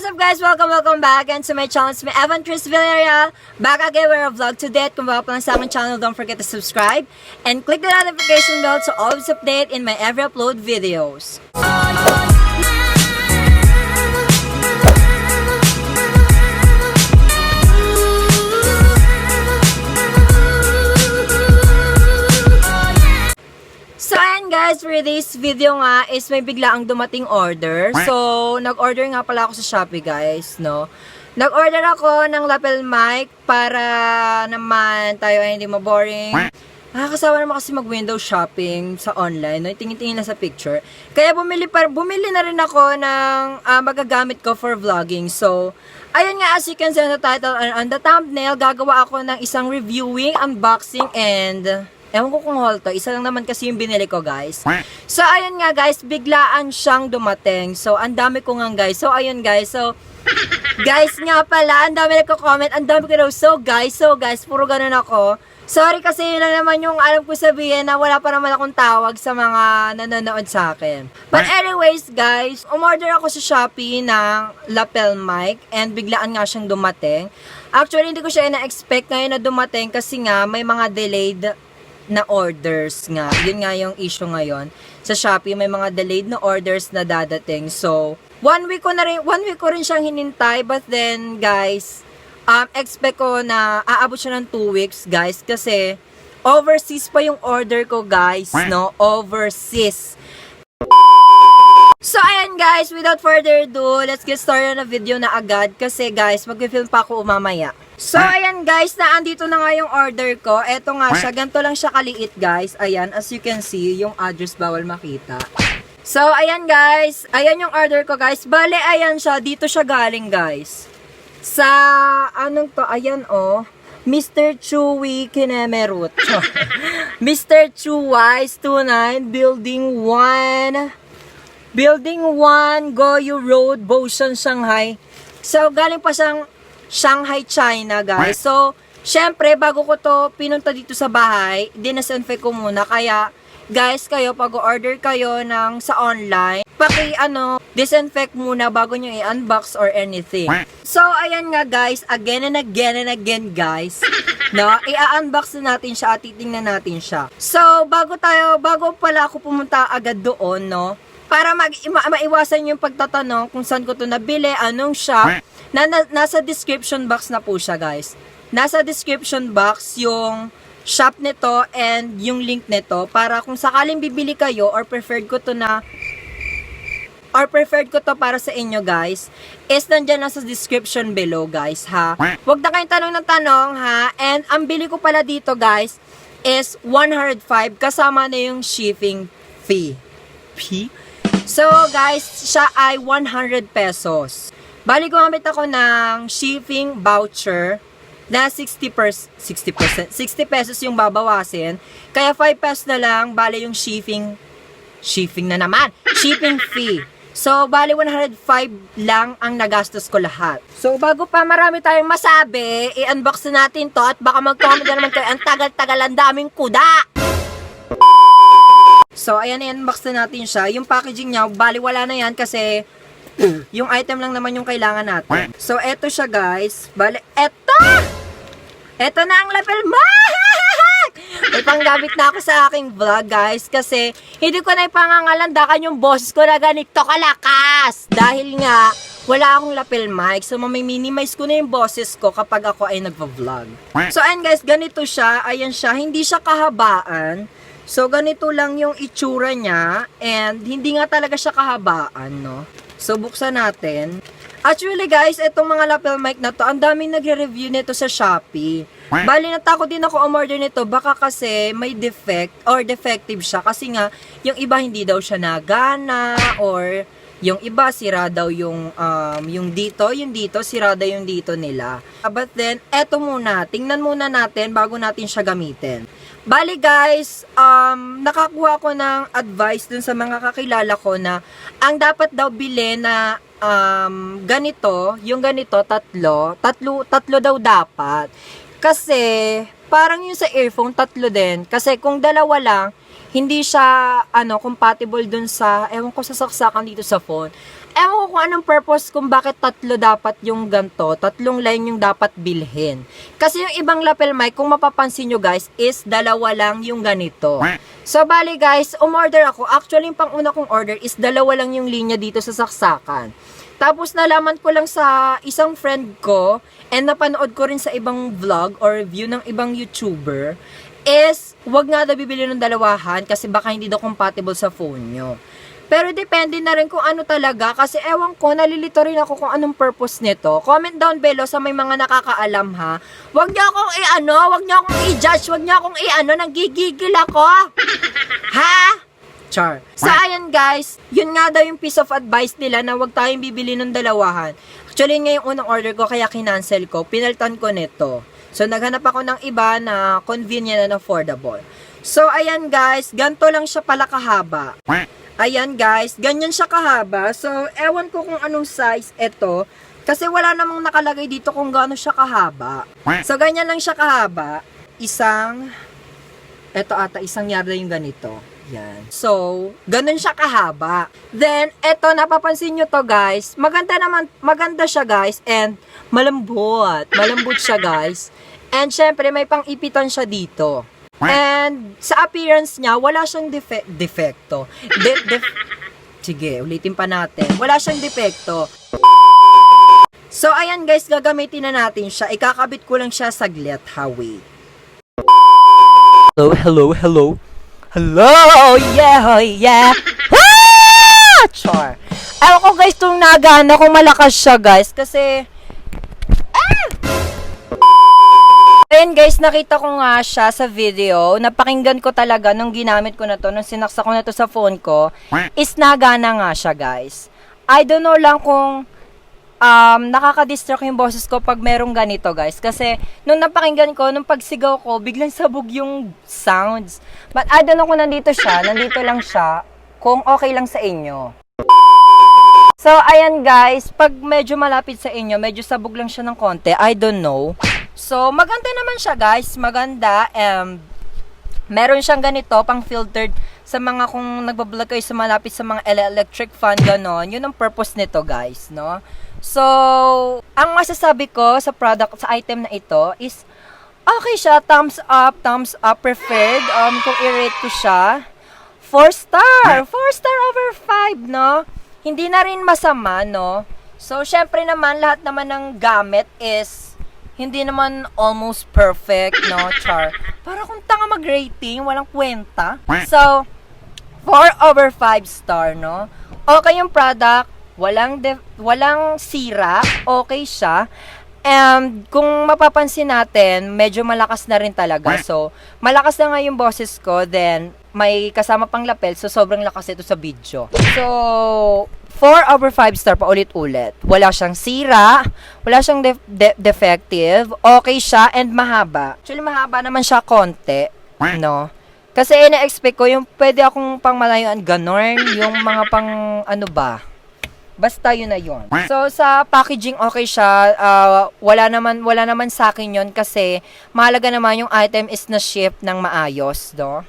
What's up guys? Welcome back again to my channel. It's me, Cris Villareal. Back again with a vlog today. Kung bago pa lang sa aking channel, don't forget to subscribe and click the notification bell to always update in my every upload videos. So ayan guys, for this video nga is may biglaang dumating order. So nag-order nga pala ako sa Shopee guys, no. Nag-order ako ng lapel mic para naman tayo ay hindi maboring. Nakakasawa naman kasi mag-window shopping sa online, no. Tingin-tingin na sa picture. Kaya bumili na rin ako ng magagamit ko for vlogging. So ayun nga, as you can see on the title and on the thumbnail, gagawa ako ng isang reviewing, unboxing, and ewan ko kung haul to. Isa lang naman kasi yung binili ko, guys. So, ayun nga, guys. Biglaan siyang dumating. So, ang dami ko nga, guys. So, ayun, guys. So, guys nga pala, ang dami nagko-comment. Ang dami ko daw. So, guys, puro ganun ako. Sorry kasi yun lang naman yung alam ko sabihin na wala pa naman akong tawag sa mga nanonood sa akin. But anyways, guys, umorder ako sa Shopee ng lapel mic and biglaan nga siyang dumating. Actually, hindi ko siya na-expect ngayon na dumating kasi nga may mga delayed na orders nga. Yun nga yung issue ngayon. Sa Shopee, may mga delayed na orders na dadating. So, one week ko rin siyang hinintay. But then, guys, expect ko na aabot siya ng 2 weeks, guys. Kasi, overseas pa yung order ko, guys. No? Overseas. So, ayan guys, without further ado, let's get started na video na agad. Kasi, guys, mag-film pa ako umamaya. So, ayan guys, andito na nga yung order ko. Eto nga siya, ganito lang siya kaliit guys. Ayan, as you can see, yung address bawal makita. So, ayan guys, ayan yung order ko guys. Bale, ayan siya, dito siya galing guys. Sa, anong to, ayan oh, Mr. Chewy Kinemerut. Mr. Chewy's 29, Building 1, Goyo Road, Boshan, Shanghai. So, galing pa siyang Shanghai, China, guys. So, syempre, bago ko to pinunta dito sa bahay, dinasinfect ko muna. Kaya, guys, kayo, pag-order kayo ng sa online, disinfect muna bago nyo i-unbox or anything. So, ayan nga, guys, again and again, guys, no, i-unbox na natin siya at titingnan natin siya. So, bago pala ako pumunta agad doon, no, para maiwasan yung pagtatanong kung saan ko to nabili, anong shop, nasa description box na po siya guys. Nasa description box yung shop nito and yung link nito para kung sakaling bibili kayo or preferred ko to para sa inyo guys, is nandyan nasa description below guys ha. Huwag na kayong tanong ng tanong ha. And ang bili ko pala dito guys is 105 kasama na yung shipping fee. So guys, siya ay 100 pesos. Bali, gumamit ako ng shipping voucher na 60 pesos yung babawasin. Kaya 5 pesos na lang, bali yung shipping fee. So, bali 105 lang ang nagastos ko lahat. So, bago pa marami tayong masabi, i-unbox na natin to at baka mag-comment na naman kayo, ang tagal-tagal, ang daming kuda! So, ayan, i-unbox na natin siya. Yung packaging niya, bali wala na yan kasi yung item lang naman yung kailangan natin. So, eto siya guys. Bale, eto na ang lapel mic! May panggamit na ako sa aking vlog guys. Kasi, hindi ko na ipangangalandakan yung boses ko na ganito kalakas. Dahil nga, wala akong lapel mic. So, minimize ko na yung boses ko kapag ako ay nagva-vlog. So, ayan guys, ganito siya. Ayan siya. Hindi siya kahabaan. So, ganito lang yung itsura niya. And, hindi nga talaga siya kahabaan, no? So, buksan natin. Actually, guys, itong mga lapel mic na to, ang daming nagre-review nito sa Shopee. Bali, natakot din ako umorder nito. Baka kasi may defect or defective siya. Kasi nga, yung iba hindi daw siya nagana or yung iba sira daw yung dito, sira daw yung dito nila. But then, eto muna. Tingnan muna natin bago natin siya gamitin. Bali guys, nakakuha ko ng advice dun sa mga kakilala ko na ang dapat daw bili na ganito, yung ganito, tatlo daw dapat. Kasi, parang yung sa earphone, tatlo din. Kasi kung dalawa lang, hindi siya compatible dun sa, ewan ko sa saksakan dito sa phone. Ewan ko kung anong purpose kung bakit tatlo dapat yung ganto, tatlong line yung dapat bilhin. Kasi yung ibang lapel mic, kung mapapansin nyo guys, is dalawa lang yung ganito. So, bali guys, umorder ako. Actually, yung pang-una kong order is dalawa lang yung linya dito sa saksakan. Tapos, nalaman ko lang sa isang friend ko, and napanood ko rin sa ibang vlog or review ng ibang YouTuber, is, wag nga daw bibili ng dalawahan kasi baka hindi daw compatible sa phone nyo. Pero depende na rin kung ano talaga kasi ewan ko, nalilito rin ako kung anong purpose nito. Comment down below sa may mga nakakaalam ha. Wag niyo akong wag niyo akong i-judge, wag niyo akong nanggigigil ako. Ha? Char. So ayan guys, yun nga daw yung piece of advice nila na wag tayong bibili ng dalawahan. Actually nga yung unang order ko kaya kinancel ko, pinaltan ko nito. So naghanap ako ng iba na convenient and affordable. So ayan guys, ganito lang siya pala kahaba. Ayan guys, ganyan siya kahaba. So, ewan ko kung anong size ito. Kasi wala namang nakalagay dito kung gaano siya kahaba. So, ganyan lang siya kahaba. Isang yarda yung ganito. Yan. So, ganun siya kahaba. Then, eto, napapansin nyo to guys. Maganda siya guys. And, malambot. Malambot siya guys. And, syempre, may pang-ipitan siya dito. And sa appearance niya, wala siyang defekto. Sige, ulitin pa natin. Wala siyang defekto. So, ayan guys, gagamitin na natin siya. Ikakabit ko lang siya saglit. Wait. Hello. Yeah. Char. Ewan ko guys, itong nagana kung malakas siya guys. Kasi, ayan guys, nakita ko nga siya sa video. Napakinggan ko talaga nung ginamit ko na to, nung sinaksa ko na to sa phone ko, is nagana nga siya guys. I don't know lang kung nakaka-distract yung boses ko pag merong ganito guys. Kasi nung napakinggan ko, nung pagsigaw ko, biglang sabog yung sounds. But I don't know kung nandito lang siya, kung okay lang sa inyo. So ayan guys, pag medyo malapit sa inyo, medyo sabog lang siya ng konti, I don't know. So, maganda naman siya guys, maganda. Meron siyang ganito, pang filtered sa mga kung nagbablog kayo sa malapit sa mga electric fan, ganon. Yun ang purpose nito guys, no? So, ang masasabi ko sa product, sa item na ito is, okay siya, thumbs up, preferred. Kung i-rate ko siya, 4 star over 5, no? Hindi na rin masama, no? So, syempre naman, lahat naman ng gamit is, hindi naman almost perfect, no, char. Para kung tanga mag-rating, walang kwenta. So, 4 over 5 star, no? Okay yung product, walang sira, okay siya. And kung mapapansin natin, medyo malakas na rin talaga. So, malakas na nga yung boses ko, then may kasama pang lapel, so sobrang lakas ito sa video. So, 4 over 5 star pa ulit-ulit. Wala siyang sira, wala siyang defective, okay siya, and mahaba. Actually, mahaba naman siya konti, no? Kasi ina-expect ko yung pwede akong pang malayuan ganon, yung mga pang basta yun na yun. So, sa packaging, okay siya. Wala naman sa akin yun kasi mahalaga naman yung item is na ship ng maayos, no?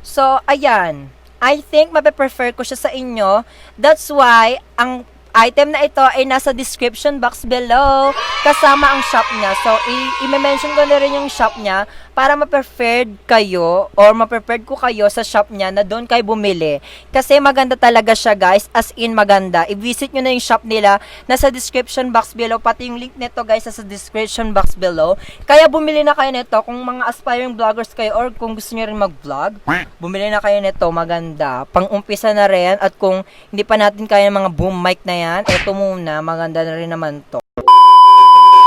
So, ayan. I think mape-prefer ko siya sa inyo. That's why, ang item na ito ay nasa description box below kasama ang shop niya. So, i-mention ko na rin yung shop niya para ma-preferred kayo or ma-preferred ko kayo sa shop niya na doon kayo bumili. Kasi maganda talaga siya guys, as in maganda. I-visit nyo na yung shop nila, nasa description box below. Pati yung link nito guys, nasa description box below. Kaya bumili na kayo nito kung mga aspiring vloggers kayo or kung gusto nyo rin mag-vlog. Bumili na kayo nito, maganda. Pang-umpisa na rin at kung hindi pa natin kaya ng mga boom mic na yan, ito muna, maganda na rin naman to.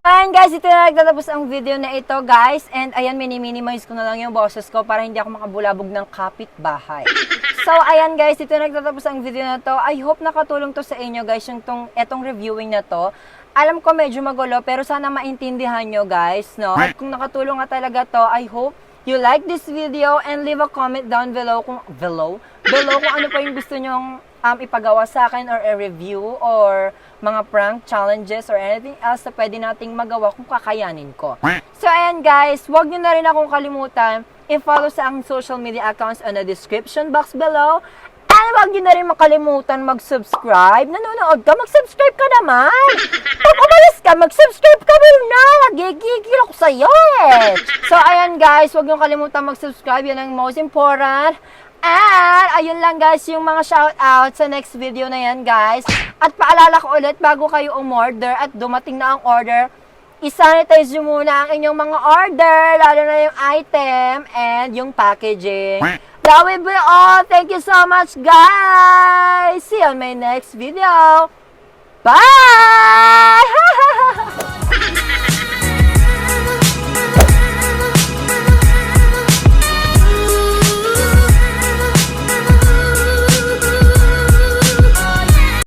Ayan guys, ito na nagtatapos ang video na ito guys. And ayan, mini-minimize ko na lang yung boses ko para hindi ako makabulabog ng kapitbahay. So ayan guys, ito na nagtatapos ang video na to. I hope nakatulong to sa inyo guys, yung etong reviewing na to. Alam ko medyo magulo, pero sana maintindihan nyo guys, no? At kung nakatulong nga talaga to, I hope you like this video and leave a comment down below kung ano pa yung gusto nyong ipagawa sa akin or a-review or mga prank challenges or anything else na pwede nating magawa kung kakayanin ko. So ayan guys, huwag nyo na rin akong kalimutan i-follow sa aking social media accounts on the description box below. And wag nyo na rin makalimutan mag-subscribe. Nanonood ka, mag-subscribe ka naman. Pag umalis ka, mag-subscribe ka muna. Nagigigil ako sa'yo eh. So, ayan guys, wag nyo kalimutan mag-subscribe. Yan ang most important. And, ayun lang guys, yung mga shoutout sa next video na yan guys. At paalala ko ulit, bago kayo umorder at dumating na ang order, isanitize nyo muna ang inyong mga order, lalo na yung item and yung packaging. That will be all. Thank you so much guys. See you on my next video. Bye!